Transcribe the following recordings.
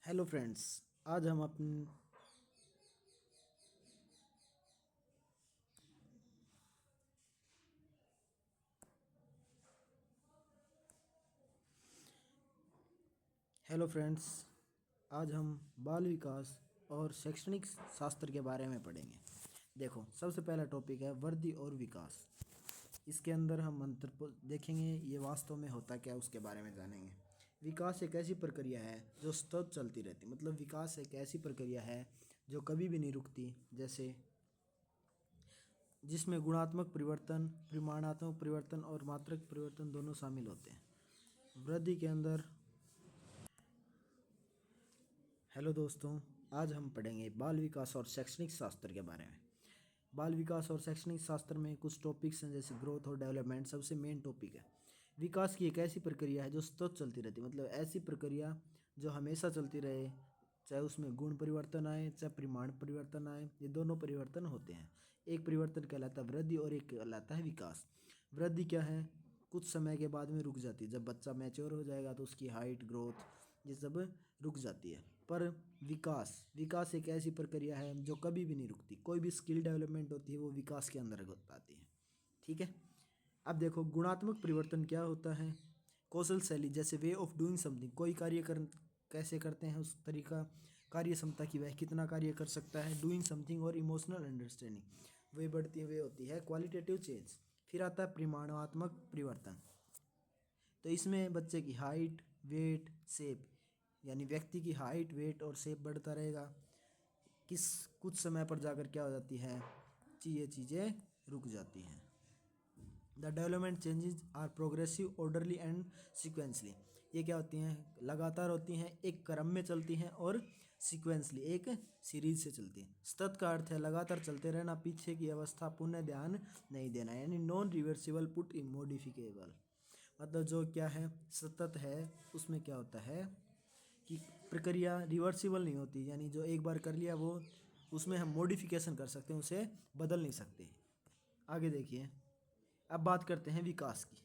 Hello friends. आज हम अपन hello friends, आज हम बाल विकास और शैक्षणिक शास्त्र के बारे में पढ़ेंगे। देखो, सबसे पहला टॉपिक है वृद्धि और विकास। इसके अंदर हम अंतर को देखेंगे, ये वास्तव में होता क्या है उसके बारे में जानेंगे। विकास एक ऐसी प्रक्रिया है जो सतत चलती रहती, मतलब विकास एक ऐसी प्रक्रिया है जो कभी भी नहीं रुकती, जैसे जिसमें गुणात्मक परिवर्तन, परिमाणात्मक परिवर्तन और मात्रक परिवर्तन दोनों शामिल होते हैं। वृद्धि के अंदर हेलो दोस्तों, आज हम पढ़ेंगे बाल विकास और शैक्षणिक शास्त्र के बारे में। बाल विकास और शैक्षणिक शास्त्र में कुछ टॉपिक्स हैं, जैसे ग्रोथ और डेवलपमेंट सबसे मेन टॉपिक है। विकास की एक ऐसी प्रक्रिया है जो सतत चलती रहती है, मतलब ऐसी प्रक्रिया जो हमेशा चलती रहे, चाहे उसमें गुण परिवर्तन आए चाहे परिमाण परिवर्तन आए, ये दोनों परिवर्तन होते हैं। एक परिवर्तन कहलाता है वृद्धि और एक कहलाता है विकास। वृद्धि क्या है? कुछ समय के बाद में रुक जाती है। जब बच्चा मैच्योर हो जाएगा तो उसकी हाइट, ग्रोथ, ये सब रुक जाती है। पर विकास विकास एक ऐसी प्रक्रिया है जो कभी भी नहीं रुकती। कोई भी स्किल डेवलपमेंट होती है वो विकास के अंदर आती है। ठीक है। अब देखो, गुणात्मक परिवर्तन क्या होता है? कौशल शैली, जैसे वे ऑफ डूइंग समथिंग, कोई कार्य कर कैसे करते हैं उस तरीका, कार्य क्षमता की, वह कितना कार्य कर सकता है, डूइंग समथिंग। और इमोशनल अंडरस्टैंडिंग वे बढ़ती है, वे होती है क्वालिटेटिव चेंज। फिर आता है परिमाणात्मक परिवर्तन। तो इसमें बच्चे की हाइट, वेट, शेप, यानी व्यक्ति की हाइट, वेट और शेप बढ़ता रहेगा। किस कुछ समय पर जाकर क्या हो जाती है, ये चीज़ें रुक जाती हैं। The development changes are progressive, orderly and sequentially. ये क्या होती हैं? लगातार होती हैं, एक क्रम में चलती हैं, और सिक्वेंसली एक सीरीज से चलती हैं। सतत का अर्थ है लगातार चलते रहना, पीछे की अवस्था पुनः ध्यान नहीं देना, यानी नॉन रिवर्सिबल पुट इमोडिफिकेबल। मतलब जो क्या है, सतत है, उसमें क्या होता है कि प्रक्रिया रिवर्सिबल नहीं होती, यानी जो एक बार कर लिया वो, उसमें हम मॉडिफिकेशन कर सकते हैं, उसे बदल नहीं सकते। आगे देखिए, अब बात करते हैं विकास की।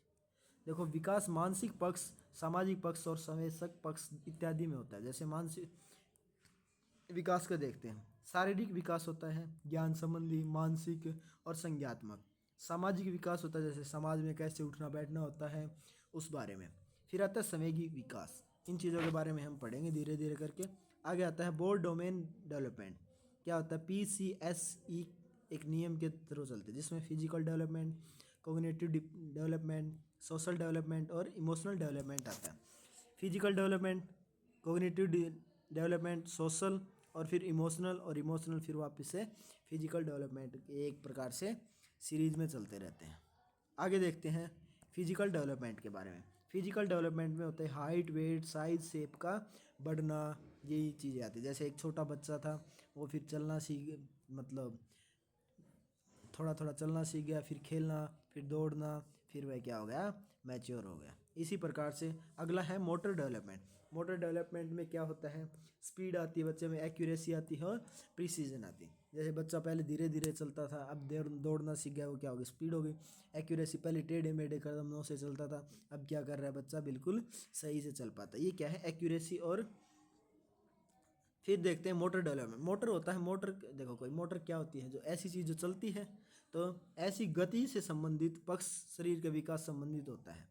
देखो, विकास मानसिक पक्ष, सामाजिक पक्ष और संवेशक पक्ष इत्यादि में होता है। जैसे मानसिक विकास का देखते हैं, शारीरिक विकास होता है, ज्ञान संबंधी, मानसिक और संज्ञात्मक। सामाजिक विकास होता है, जैसे समाज में कैसे उठना बैठना होता है, उस बारे में। फिर आता है संवेगी विकास। इन चीज़ों के बारे में हम पढ़ेंगे धीरे धीरे करके। आगे आता है बोर्ड डोमेन डेवलपमेंट। क्या होता है? PCSE एक नियम के थ्रू चलते हैं, जिसमें physical development, cognitive development, social development और इमोशनल डेवलपमेंट आता है। Physical development, cognitive development, social, और फिर इमोशनल, और इमोशनल फिर वापस से फिजिकल डेवलपमेंट, एक प्रकार से सीरीज में चलते रहते हैं। आगे देखते हैं फिजिकल डेवलपमेंट के बारे में। फिजिकल डेवलपमेंट में होता है हाइट, वेट, साइज, शेप का बढ़ना, यही चीज़ें आती है। जैसे एक छोटा बच्चा था, वो फिर चलना सीख, मतलब थोड़ा थोड़ा चलना सीख गया, फिर खेलना, फिर दौड़ना, फिर वह क्या हो गया, मैच्योर हो गया। इसी प्रकार से अगला है मोटर डेवलपमेंट। मोटर डेवलपमेंट में क्या होता है? स्पीड आती है बच्चे में, एक्यूरेसी आती है और प्रिसीजन आती है। जैसे बच्चा पहले धीरे धीरे चलता था, अब दौड़ना सीख गया, वो क्या हो गया, स्पीड हो गई। एक्यूरेसी, पहले टेढ़े मेढ़े कदमों से चलता था, अब क्या कर रहा है बच्चा, बिल्कुल सही से चल पाता है। ये क्या है? एक्यूरेसी। और फिर देखते हैं मोटर डेवलपमेंट। मोटर होता है, मोटर देखो, कोई मोटर क्या होती है? जो ऐसी चीज़ जो चलती है, तो ऐसी गति से संबंधित पक्ष शरीर के विकास संबंधित होता है।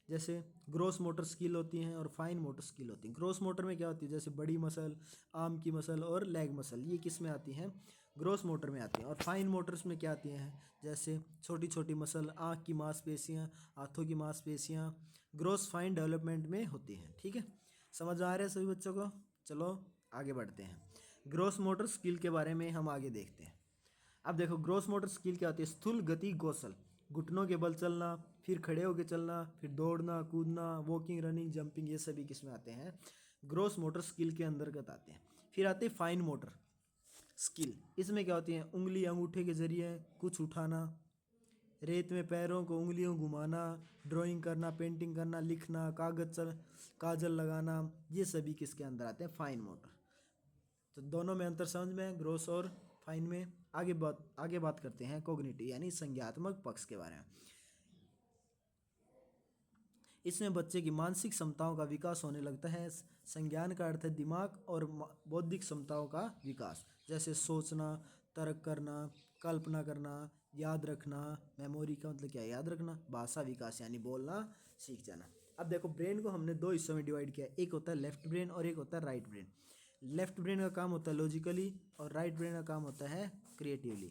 जैसे ग्रोस मोटर स्किल होती हैं और फाइन मोटर स्किल होती है। ग्रोस मोटर में क्या होती है? जैसे बड़ी मसल, आर्म की मसल और लेग मसल, ये किस में आती हैं? ग्रोस मोटर में आती हैं। और फाइन मोटर्स में क्या आती हैं? जैसे छोटी छोटी मसल, आँख की मांसपेशियाँ, हाथों की मांसपेशियाँ, ग्रोस फाइन डेवलपमेंट में होती हैं। ठीक है, समझ आ रहा है सभी बच्चों को? चलो आगे बढ़ते हैं। ग्रोस मोटर स्किल के बारे में हम आगे देखते हैं। अब देखो, ग्रोस मोटर स्किल क्या होती है? स्थूल गति कौशल, घुटनों के बल चलना, फिर खड़े होकर चलना, फिर दौड़ना, कूदना, वॉकिंग, रनिंग, जंपिंग, ये सभी किसमें आते हैं? ग्रोस मोटर स्किल के अंतर्गत आते हैं। फिर आते हैं फाइन मोटर स्किल। इसमें क्या होती है? उंगली, अंगूठे के जरिए कुछ उठाना, रेत में पैरों को उंगलियों घुमाना, ड्राइंग करना, पेंटिंग करना, लिखना, काजल लगाना, ये सभी किसके अंदर आते हैं? Fine motor. तो दोनों में अंतर समझ में है, ग्रोस और फाइन में। आगे बात करते हैं कोग्निटिव यानी संज्ञात्मक पक्ष के बारे में। इसमें बच्चे की मानसिक क्षमताओं का विकास होने लगता है। संज्ञान का अर्थ है दिमाग और बौद्धिक क्षमताओं का विकास, जैसे सोचना, तर्क करना, कल्पना करना, याद रखना। मेमोरी का मतलब क्या है? याद रखना। भाषा विकास यानी बोलना सीख जाना। अब देखो, ब्रेन को हमने दो हिस्सों में डिवाइड किया, एक होता है लेफ्ट ब्रेन और एक होता है राइट ब्रेन। लेफ्ट ब्रेन का काम होता है लॉजिकली और राइट ब्रेन का काम होता है क्रिएटिवली।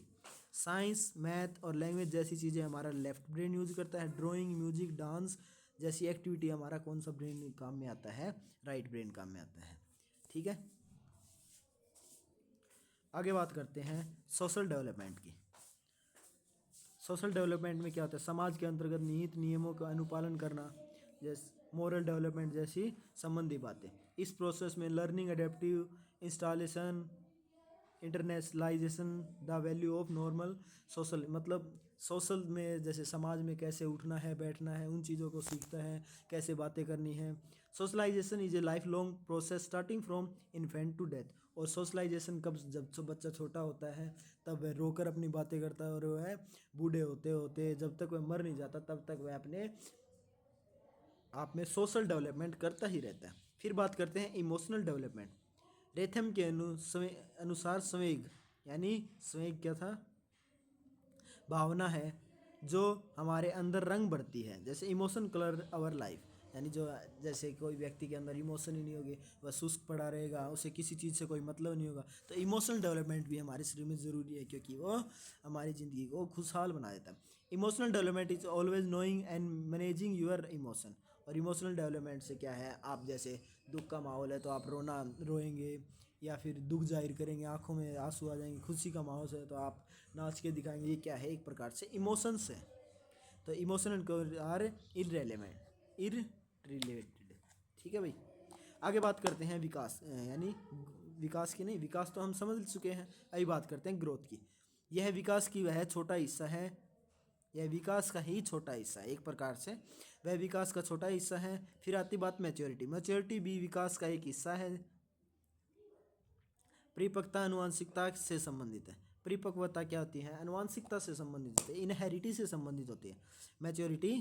साइंस, मैथ और लैंग्वेज जैसी चीज़ें हमारा लेफ्ट ब्रेन यूज करता है। ड्राइंग, म्यूजिक, डांस जैसी एक्टिविटी हमारा कौन सा ब्रेन काम में आता है? राइट ब्रेन काम में आता है। ठीक है, आगे बात करते हैं सोशल डेवलपमेंट की। सोशल डेवलपमेंट में क्या होता है? समाज के अंतर्गत निहित नियमों का अनुपालन करना, जैसे मोरल डेवलपमेंट जैसी संबंधी बातें। इस प्रोसेस में learning, adaptive installation, internationalisation, the value of normal social, मतलब सोशल में जैसे समाज में कैसे उठना है, बैठना है, उन चीज़ों को सीखता है, कैसे बातें करनी है। Socialisation is a life long process starting from infant to death. और सोशलाइजेशन कब? जब बच्चा छोटा होता है तब वह रोकर अपनी बातें करता है, और वह बूढ़े होते होते जब तक वह मर नहीं जाता तब तक वह अपने आप में सोशल डेवलपमेंट करता ही रहता है। फिर बात करते हैं इमोशनल डेवलपमेंट। रेथम के अनुसार संवेग, यानी संवेग क्या था? भावना है जो हमारे अंदर रंग भरती है। जैसे इमोशन कलर आवर लाइफ, यानी जो जैसे कोई व्यक्ति के अंदर इमोशन ही नहीं होगी, वह शुष्क पड़ा रहेगा, उसे किसी चीज़ से कोई मतलब नहीं होगा। तो इमोशनल डेवलपमेंट भी हमारे शरीर में ज़रूरी है, क्योंकि वो हमारी ज़िंदगी को खुशहाल बना देता है। Emotional development is always knowing and managing your emotion. और इमोशनल डेवलपमेंट से क्या है? आप जैसे दुख का माहौल है तो आप रोएंगे, या फिर दुख जाहिर करेंगे, आंखों में आंसू आ जाएंगे। खुशी का माहौल है तो आप नाच के दिखाएंगे। ये क्या है? एक प्रकार से इमोशंस है। तो इमोशन आर इररिलेटेड। ठीक है भाई, आगे बात करते हैं विकास, यानी विकास की नहीं, विकास तो हम समझ चुके हैं। अभी बात करते हैं ग्रोथ की। यह विकास की वह छोटा हिस्सा है, यह विकास का ही छोटा हिस्सा है, एक प्रकार से वह विकास का छोटा हिस्सा है। फिर आती बात मैच्योरिटी। मैच्योरिटी भी विकास का एक हिस्सा है। परिपक्वता आनुवंशिकता से संबंधित है। परिपक्वता क्या होती है? आनुवंशिकता से संबंधित होती है, इनहेरिटी से संबंधित होती है। मैच्योरिटी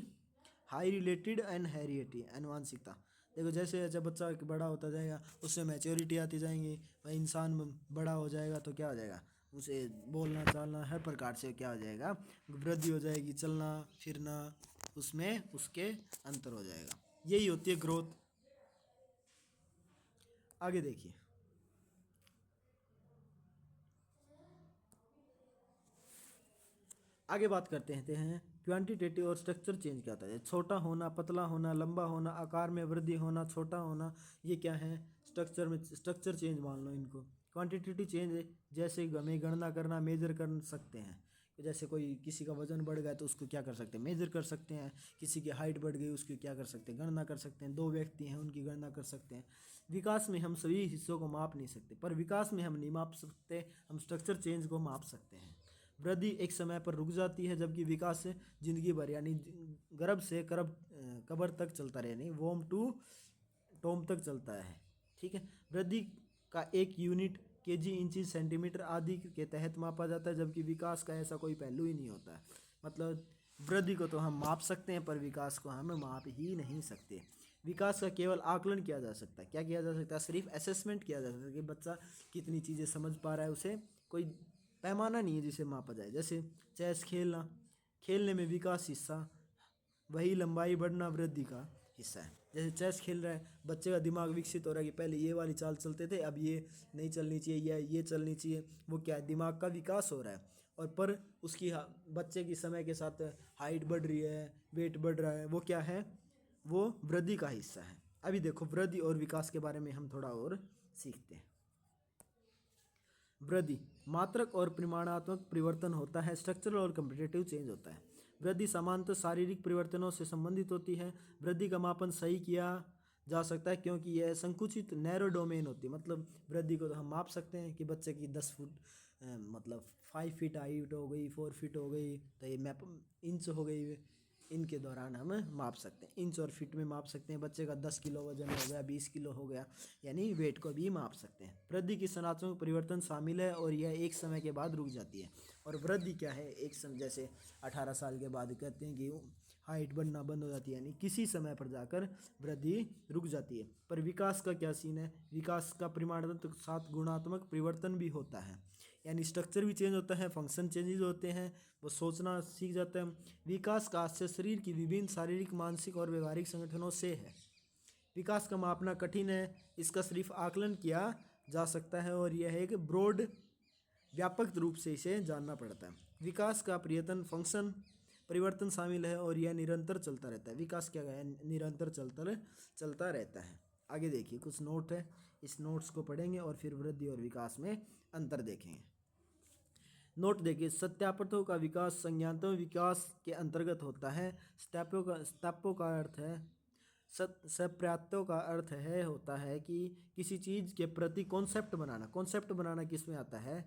हाई रिलेटेड इनहेरिटी, आनुवंशिकता। देखो, जैसे जैसे बच्चा बड़ा होता जाएगा उससे मैच्योरिटी आती जाएंगी, वह इंसान बड़ा हो जाएगा तो क्या हो जाएगा? उसे बोलना चालना हर प्रकार से क्या हो जाएगा? वृद्धि हो जाएगी, चलना फिरना उसमें उसके अंतर हो जाएगा। यही होती है ग्रोथ। आगे देखिए, आगे बात करते हैं क्वांटिटेटिव और स्ट्रक्चर चेंज क्या होता है। छोटा होना, पतला होना, लंबा होना, आकार में वृद्धि होना, छोटा होना, ये क्या है? स्ट्रक्चर में स्ट्रक्चर चेंज मान लो इनको। क्वांटिटेटिव चेंज जैसे हमें गणना करना, मेजर कर सकते हैं। जैसे कोई किसी का वजन बढ़ गया तो उसको क्या कर सकते हैं? मेजर कर सकते हैं। किसी की हाइट बढ़ गई उसकी क्या कर सकते हैं? गणना कर सकते हैं। दो व्यक्ति हैं उनकी गणना कर सकते हैं। विकास में हम सभी हिस्सों को माप नहीं सकते, पर विकास में हम नहीं माप सकते, हम स्ट्रक्चर चेंज को माप सकते हैं। वृद्धि एक समय पर रुक जाती है, जबकि विकास जिंदगी भर, यानी गर्भ से कब्र तक चलता रहे, यानी वोम टू टोम तक चलता है। ठीक है, वृद्धि का एक यूनिट केजी, इंची, सेंटीमीटर आदि के तहत मापा जाता है, जबकि विकास का ऐसा कोई पहलू ही नहीं होता है। मतलब वृद्धि को तो हम माप सकते हैं पर विकास को हम माप ही नहीं सकते। विकास का केवल आकलन किया जा सकता है। क्या किया जा सकता है? सिर्फ असेसमेंट किया जा सकता है कि बच्चा कितनी चीज़ें समझ पा रहा है। उसे कोई पैमाना नहीं है जिसे मापा जाए। जैसे चेस खेलना, खेलने में विकास हिस्सा, वही लंबाई बढ़ना वृद्धि का हिस्सा है। जैसे चेस खेल रहा है, बच्चे का दिमाग विकसित हो रहा है कि पहले ये वाली चाल चलते थे, अब ये नहीं चलनी चाहिए या ये चलनी चाहिए। वो क्या है? दिमाग का विकास हो रहा है। और पर उसकी बच्चे की समय के साथ हाइट बढ़ रही है, वेट बढ़ रहा है, वो क्या है? वो वृद्धि का हिस्सा है। अभी देखो, वृद्धि और विकास के बारे में हम थोड़ा और सीखते हैं। वृद्धि मात्रक और परिमाणात्मक परिवर्तन होता है, स्ट्रक्चरल और कम्पिटेटिव चेंज होता है। वृद्धि सामान्यतः शारीरिक परिवर्तनों से संबंधित होती है। वृद्धि का मापन सही किया जा सकता है क्योंकि यह संकुचित नैरो डोमेन होती है। मतलब वृद्धि को तो हम माप सकते हैं कि बच्चे की 10 फुट मतलब 5 फीट हाइट हो गई, 4 फीट हो गई, तो ये मैप इंच हो गई, इनके दौरान हम माप सकते हैं। इंच और फीट में माप सकते हैं। बच्चे का 10 किलो वजन हो गया, 20 किलो हो गया, यानी वेट को भी माप सकते हैं। वृद्धि की संरचनात्मक परिवर्तन शामिल है और यह एक समय के बाद रुक जाती है। और वृद्धि क्या है? एक समय, जैसे 18 साल के बाद कहते हैं कि हाइट बढ़ना बंद हो जाती है, यानी किसी समय पर जाकर वृद्धि रुक जाती है। पर विकास का क्या सीन है? विकास का परिमाणात्मक साथ गुणात्मक परिवर्तन भी होता है, यानी स्ट्रक्चर भी चेंज होता है, फंक्शन चेंजेस होते हैं, वो सोचना सीख जाते हैं। विकास का आशय शरीर की विभिन्न शारीरिक, मानसिक और व्यवहारिक संगठनों से है। विकास का मापना कठिन है, इसका सिर्फ आकलन किया जा सकता है और यह एक ब्रॉड व्यापक रूप से इसे जानना पड़ता है। विकास का प्रयत्न फंक्शन परिवर्तन शामिल है और यह निरंतर चलता रहता है। विकास क्या है? निरंतर चलता रहता है। आगे देखिए कुछ नोट है, इस नोट्स को पढ़ेंगे और फिर वृद्धि और विकास में अंतर देखेंगे। नोट देखिए, सत्यापर्थों का विकास संज्ञानात्मक विकास के अंतर्गत होता है। स्टेपों का अर्थ है सप्रत्यों का अर्थ है होता है कि किसी चीज़ के प्रति कॉन्सेप्ट बनाना। कॉन्सेप्ट बनाना किस में आता है?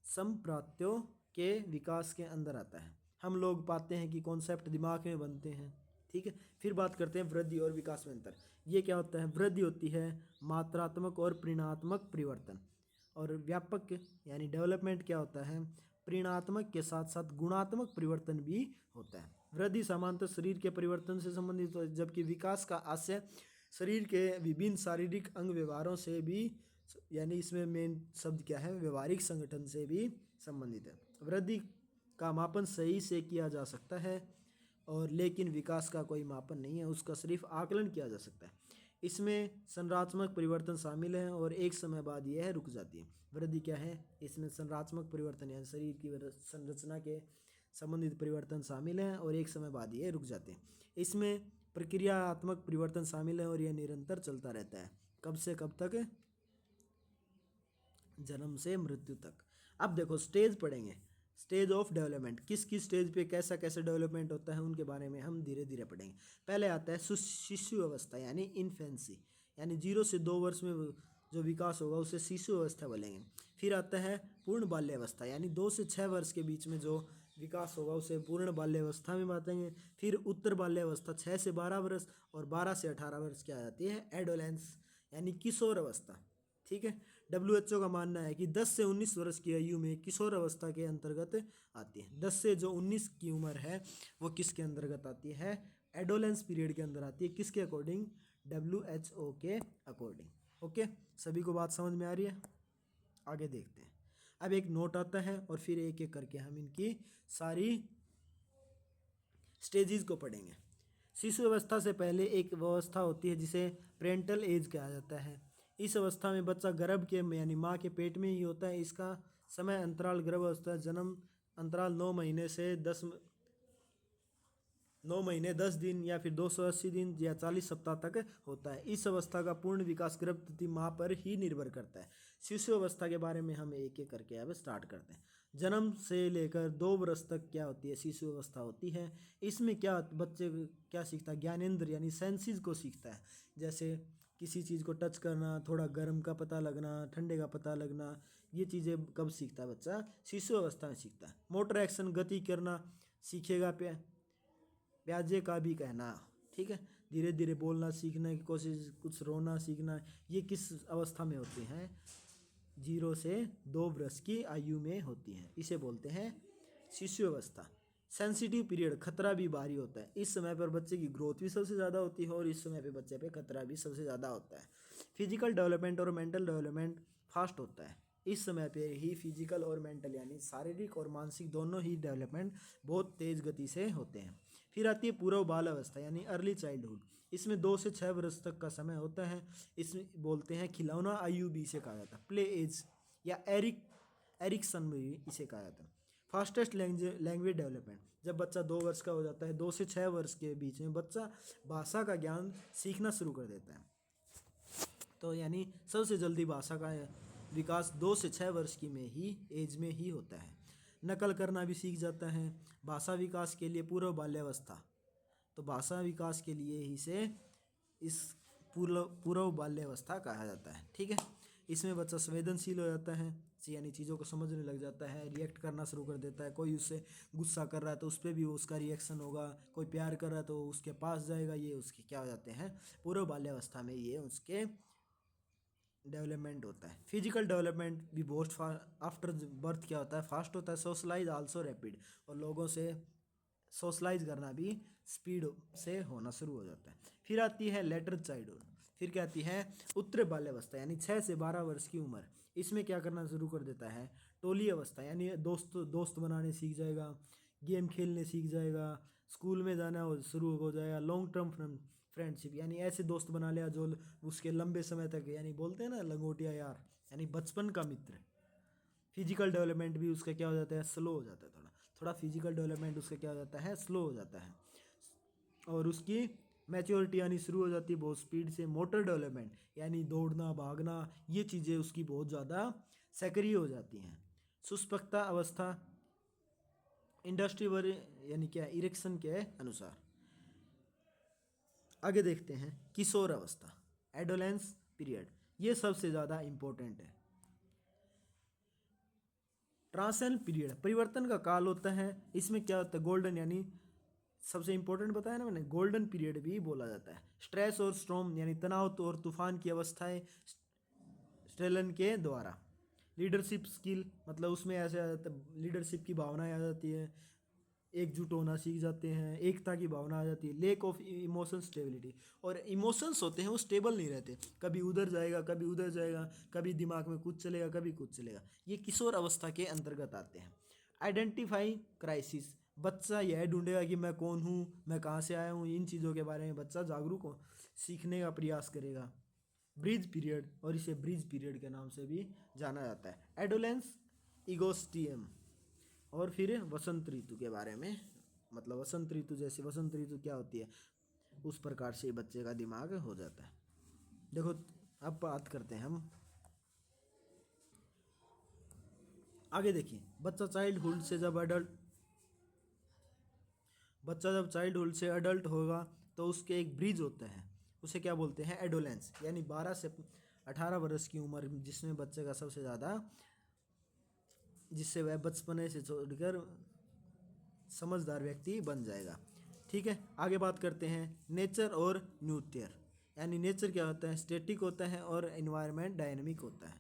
संप्रत्यों के विकास के अंदर आता है। हम लोग पाते हैं कि कॉन्सेप्ट दिमाग में बनते हैं, ठीक है। फिर बात करते हैं वृद्धि और विकास में अंतर। ये क्या होता है? वृद्धि होती है मात्रात्मक और परिमाणात्मक परिवर्तन, और व्यापक यानी डेवलपमेंट क्या होता है? परिमाणात्मक के साथ साथ गुणात्मक परिवर्तन भी होता है। वृद्धि सामान्यतः शरीर के परिवर्तन से संबंधित है, जबकि विकास का आशय शरीर के विभिन्न शारीरिक अंग व्यवहारों से भी, यानी इसमें मेन शब्द क्या है? व्यवहारिक संगठन से भी संबंधित है। वृद्धि का मापन सही से किया जा सकता है और लेकिन विकास का कोई मापन नहीं है, उसका सिर्फ आकलन किया जा सकता है। इसमें संरचनात्मक परिवर्तन शामिल है और एक समय बाद यह रुक जाती है। वृद्धि क्या है? इसमें संरचनात्मक परिवर्तन यानी शरीर की संरचना के संबंधित परिवर्तन शामिल हैं और एक समय बाद ये रुक जाते हैं। इसमें प्रक्रियात्मक परिवर्तन शामिल है और यह निरंतर चलता रहता है। कब से कब तक? जन्म से मृत्यु तक। अब देखो स्टेज पढ़ेंगे, स्टेज ऑफ डेवलपमेंट, किस किस स्टेज पे कैसा कैसा डेवलपमेंट होता है उनके बारे में हम धीरे धीरे पढ़ेंगे। पहले आता है शिशु अवस्था यानी इन्फेंसी, यानी 0 से 2 वर्ष में जो विकास होगा उसे शिशु अवस्था बोलेंगे। फिर आता है पूर्ण बाल्यावस्था, यानी 2 से 6 वर्ष के बीच में जो विकास होगा उसे पूर्ण बाल्यावस्था में बांटेंगे। फिर उत्तर बाल्यावस्था 6 से 12 वर्ष, और 12 से 18 वर्ष क्या आ जाती है? एडोलेंस यानी किशोर अवस्था, ठीक है। WHO का मानना है कि 10 से 19 वर्ष की आयु में किशोर अवस्था के अंतर्गत आती है। 10 से जो 19 की उम्र है वो किसके अंतर्गत आती है? एडोलेंस पीरियड के अंदर आती है। किसके अकॉर्डिंग? WHO के अकॉर्डिंग। ओके, सभी को बात समझ में आ रही है? आगे देखते हैं। अब एक नोट आता है और फिर एक एक करके हम इनकी सारी स्टेजेस को पढ़ेंगे। शिशु अवस्था से पहले एक अवस्था होती है जिसे पेरेंटल एज कहा जाता है। इस अवस्था में बच्चा गर्भ के यानी माँ के पेट में ही होता है। इसका समय अंतराल गर्भ अवस्था जन्म अंतराल 9 महीने से 9 महीने 10 दिन या फिर 280 दिन या 40 सप्ताह तक होता है। इस अवस्था का पूर्ण विकास गर्भवती माँ पर ही निर्भर करता है। शिशु अवस्था के बारे में हम एक एक करके अब स्टार्ट करते हैं। जन्म से लेकर 2 वर्ष तक क्या होती है? शिशु अवस्था होती है। इसमें क्या बच्चे क्या सीखता है? ज्ञानेंद्र यानी सेंसेस को सीखता है, जैसे किसी चीज़ को टच करना, थोड़ा गर्म का पता लगना, ठंडे का पता लगना, ये चीज़ें कब सीखता है बच्चा? शिशु अवस्था में सीखता है। मोटर एक्शन गति करना सीखेगा, प्याजे का भी कहना, ठीक है। धीरे धीरे बोलना सीखने की कोशिश, कुछ रोना सीखना, ये किस अवस्था में होते हैं? 0 से 2 वर्ष की आयु में होती हैं। इसे बोलते हैं शिशु अवस्था। सेंसिटिव पीरियड, खतरा भी भारी होता है। इस समय पर बच्चे की ग्रोथ भी सबसे ज़्यादा होती है और इस समय पे बच्चे पे खतरा भी सबसे ज़्यादा होता है। फिजिकल डेवलपमेंट और मेंटल डेवलपमेंट फास्ट होता है। इस समय पे ही फिजिकल और मेंटल यानी शारीरिक और मानसिक दोनों ही डेवलपमेंट बहुत तेज़ गति से होते हैं। फिर आती है पूर्व बाल अवस्था यानी अर्ली चाइल्डहुड। इसमें 2 से 6 वर्ष तक का समय होता है। इसमें बोलते हैं खिलौना आयु भी इसे कहा जाता है, प्ले एज या एरिक्सन भी इसे कहा जाता है। फास्टेस्ट लैंग्वेज डेवलपमेंट, जब बच्चा 2 वर्ष का हो जाता है, 2 से 6 वर्ष के बीच में बच्चा भाषा का ज्ञान सीखना शुरू कर देता है। तो यानी सबसे जल्दी भाषा का विकास 2 से 6 वर्ष की एज में ही होता है। नकल करना भी सीख जाता है। भाषा विकास के लिए पूर्व बाल्यावस्था, तो भाषा विकास के लिए ही से इस पूर्व बाल्यावस्था कहा जाता है, ठीक है। इसमें बच्चा संवेदनशील हो जाता है, यानी चीज़ों को समझने लग जाता है, रिएक्ट करना शुरू कर देता है। कोई उससे गुस्सा कर रहा है तो उस पर भी उसका रिएक्शन होगा, कोई प्यार कर रहा है तो उसके पास जाएगा। ये उसके क्या हो जाते हैं? पूर्व बाल्यावस्था में ये उसके डेवलपमेंट होता है। फिजिकल डेवलपमेंट भी बहुत आफ्टर बर्थ क्या होता है? फास्ट होता है। सोशलाइज आल्सो रैपिड, और लोगों से सोशलाइज करना भी स्पीड से होना शुरू हो जाता है। फिर आती है लेटर चाइल्डहुड। फिर क्या आती है उत्तरी बाल्यावस्था यानी 6 से 12 वर्ष की उम्र। इसमें क्या करना शुरू कर देता है टोली अवस्था यानी दोस्त बनाने सीख जाएगा, गेम खेलने सीख जाएगा, स्कूल में जाना शुरू हो जाएगा, लॉन्ग टर्म फ्रेंडशिप यानी ऐसे दोस्त बना लिया जो उसके लंबे समय तक यानी बोलते हैं ना लंगोटिया यार यानी बचपन का मित्र। फिजिकल डेवलपमेंट भी उसका क्या हो जाता है स्लो हो जाता है, थोड़ा थोड़ा फिजिकल डेवलपमेंट उसका क्या हो जाता है स्लो हो जाता है। और उसकी मैच्योरिटी आनी शुरू हो जाती है बहुत स्पीड से। मोटर डेवलपमेंट यानी दौड़ना भागना ये चीज़ें उसकी बहुत ज़्यादा सक्रिय हो जाती हैं। सुस्पष्टता अवस्था इंडस्ट्री वर यानी क्या इरेक्शन के अनुसार। आगे देखते हैं किशोर अवस्था एडोलेंस पीरियड, ये सबसे ज़्यादा इम्पोर्टेंट है। ट्रांसिशन पीरियड परिवर्तन का काल होता है। इसमें क्या होता है गोल्डन यानी सबसे इंपॉर्टेंट बताया ना मैंने, गोल्डन पीरियड भी बोला जाता है। स्ट्रेस और स्टॉर्म यानी तनाव और तूफान की अवस्थाएं स्टेलन के द्वारा। लीडरशिप स्किल मतलब उसमें ऐसे आ जाता है लीडरशिप की भावनाएं आ जाती है, एकजुट होना सीख जाते हैं, एकता की भावना आ जाती है। लेक ऑफ इमोशन स्टेबिलिटी और इमोशंस होते हैं वो स्टेबल नहीं रहते, कभी उधर जाएगा कभी उधर जाएगा, कभी दिमाग में कुछ चलेगा कभी कुछ चलेगा। ये किशोर अवस्था के अंतर्गत आते हैं। आइडेंटिफाई क्राइसिस बच्चा यह ढूंढेगा कि मैं कौन हूँ, मैं कहाँ से आया हूँ, इन चीज़ों के बारे में बच्चा जागरूक हो सीखने का प्रयास करेगा। ब्रिज पीरियड और इसे ब्रिज पीरियड के नाम से भी जाना जाता है। एडोलेंस इगोस्टियम और फिर वसंत ऋतु के बारे में मतलब वसंत ऋतु जैसे वसंत ऋतु क्या होती है उस प्रकार से बच्चे का दिमाग हो जाता है। देखो अब बात करते हैं हम आगे। देखिए बच्चा जब चाइल्डहुड से अडल्ट होगा तो उसके एक ब्रिज होता है, उसे क्या बोलते हैं एडोलेंस यानी 12 से 18 वर्ष की उम्र जिसमें बच्चे का सबसे ज़्यादा जिससे वह बचपने से छोड़कर समझदार व्यक्ति बन जाएगा। ठीक है आगे बात करते हैं नेचर और न्यूट्रियर यानी नेचर क्या होता है स्टैटिक होता है और एनवायरनमेंट डायनेमिक होता है।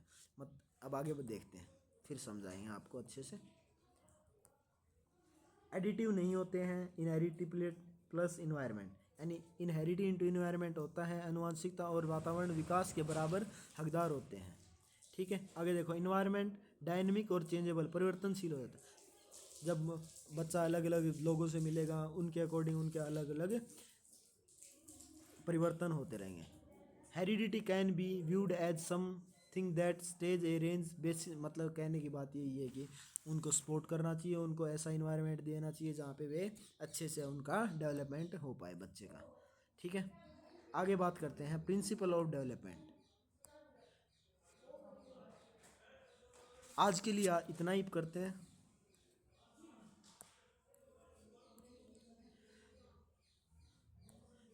अब आगे देखते हैं फिर समझाएंगे आपको अच्छे से। एडिटिव नहीं होते हैं इनहेरिटिव प्लस इन्वायरमेंट यानी इनहेरिटी इंटू इन्वायरमेंट होता है, अनुवांशिकता और वातावरण विकास के बराबर हकदार होते हैं। ठीक है आगे देखो इन्वायरमेंट डायनेमिक और चेंजेबल परिवर्तनशील हो जाता है। जब बच्चा अलग अलग लोगों से मिलेगा उनके अकॉर्डिंग उनके अलग अलग परिवर्तन होते रहेंगे। Heredity can be viewed as something that stage a range basis मतलब कहने की बात यही है कि उनको सपोर्ट करना चाहिए, उनको ऐसा इन्वायरमेंट देना चाहिए जहाँ पे वे अच्छे से उनका डेवलपमेंट हो पाए बच्चे का। ठीक है आगे बात करते हैं प्रिंसिपल ऑफ डेवलपमेंट। आज के लिए इतना ही करते हैं।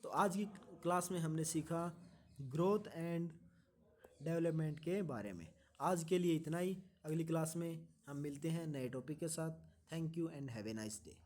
तो आज की क्लास में हमने सीखा ग्रोथ एंड डेवलपमेंट के बारे में। आज के लिए इतना ही, अगली क्लास में हम मिलते हैं नए टॉपिक के साथ। Thank you and have a nice day.